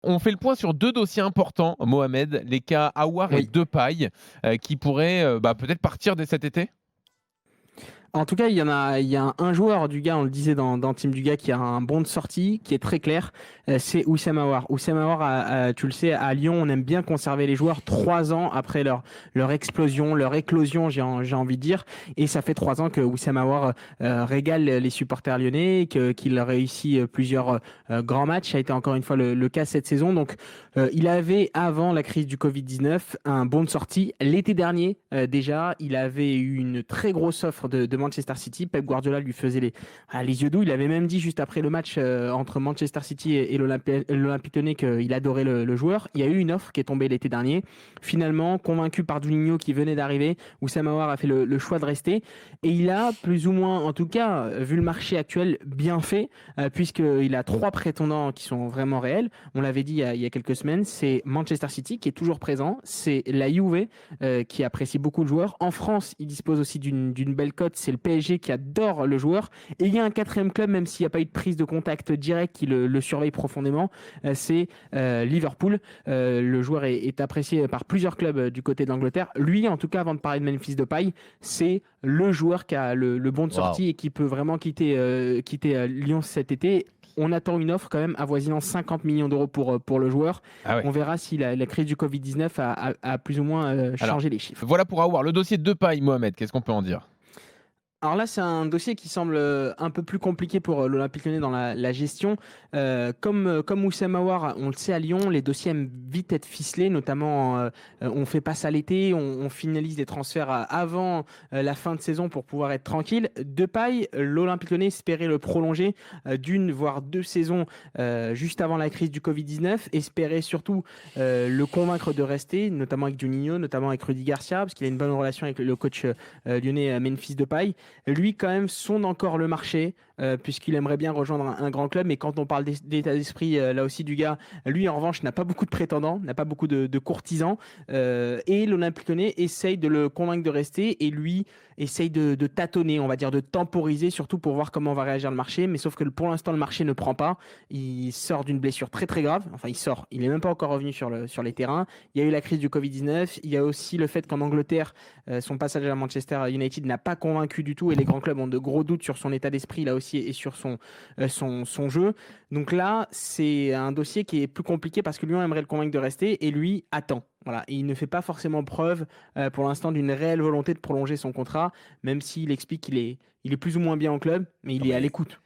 On fait le point sur 2 dossiers importants, Mohamed, les cas Aouar et Oui. Depay, qui pourraient, peut-être partir dès cet été? En tout cas, il y a un joueur du gars, on le disait dans Team du gars, qui a un bon de sortie, qui est très clair, c'est Oussem Aouar. Oussem Aouar, tu le sais, à Lyon, on aime bien conserver les joueurs 3 ans après leur explosion, leur éclosion, j'ai envie de dire. Et ça fait 3 ans que Oussem Aouar régale les supporters lyonnais, qu'il réussit plusieurs grands matchs. Ça a été encore une fois le cas cette saison. Donc, il avait, avant la crise du Covid-19, un bon de sortie. L'été dernier, déjà, il avait eu une très grosse offre de Manchester City. Pep Guardiola lui faisait les yeux doux. Il avait même dit juste après le match entre Manchester City et l'Olympique Lyonnais qu'il adorait le joueur. Il y a eu une offre qui est tombée l'été dernier. Finalement, convaincu par Juninho qui venait d'arriver, Oussem Aouar a fait le choix de rester. Et il a plus ou moins, en tout cas, vu le marché actuel, bien fait, puisqu'il a 3 prétendants qui sont vraiment réels. On l'avait dit il y a quelques semaines, c'est Manchester City qui est toujours présent, c'est la Juve qui apprécie beaucoup le joueur. En France, il dispose aussi d'une belle cote, c'est le PSG qui adore le joueur. Et il y a un quatrième club, même s'il n'y a pas eu de prise de contact direct, qui le surveille profondément, c'est Liverpool. Le joueur est apprécié par plusieurs clubs du côté d'Angleterre. Lui, en tout cas, avant de parler de Memphis Depay, c'est le joueur qui a le bon de Waouh! sortie et qui peut vraiment quitter Lyon cet été. On attend une offre quand même avoisinant 50 millions d'euros pour le joueur. Ah ouais. On verra si la crise du Covid-19 a plus ou moins Alors, changé les chiffres. voilà pour Aouar. Le dossier de Depay, Mohamed, qu'est-ce qu'on peut en dire? Alors là, c'est un dossier qui semble un peu plus compliqué pour l'Olympique Lyonnais dans la gestion. Comme Oussem Aouar, on le sait à Lyon, les dossiers aiment vite être ficelés, notamment on fait pas ça l'été, on finalise les transferts avant la fin de saison pour pouvoir être tranquille. Depay, l'Olympique Lyonnais espérait le prolonger d'une voire 2 saisons juste avant la crise du Covid-19, espérait surtout le convaincre de rester, notamment avec Juninho, notamment avec Rudy Garcia, parce qu'il a une bonne relation avec le coach lyonnais Memphis Depay. Lui, quand même, sonde encore le marché, puisqu'il aimerait bien rejoindre un grand club. Mais quand on parle d'état d'esprit, là aussi, du gars, lui, en revanche, n'a pas beaucoup de prétendants, n'a pas beaucoup de courtisans. Et l'Olympique Lyonnais essaye de le convaincre de rester. Et lui essaye de tâtonner, on va dire, de temporiser, surtout pour voir comment va réagir le marché. Mais sauf que pour l'instant, le marché ne prend pas. Il sort d'une blessure très, très grave. Enfin, il sort. Il n'est même pas encore revenu sur les terrains. Il y a eu la crise du Covid-19. Il y a aussi le fait qu'en Angleterre, son passage à Manchester United n'a pas convaincu du tout et les grands clubs ont de gros doutes sur son état d'esprit là aussi et sur son jeu. Donc là, c'est un dossier qui est plus compliqué parce que Lyon aimerait le convaincre de rester et lui attend. Voilà. Et il ne fait pas forcément preuve pour l'instant d'une réelle volonté de prolonger son contrat, même s'il explique il est plus ou moins bien en club, mais Non il est à mais l'écoute.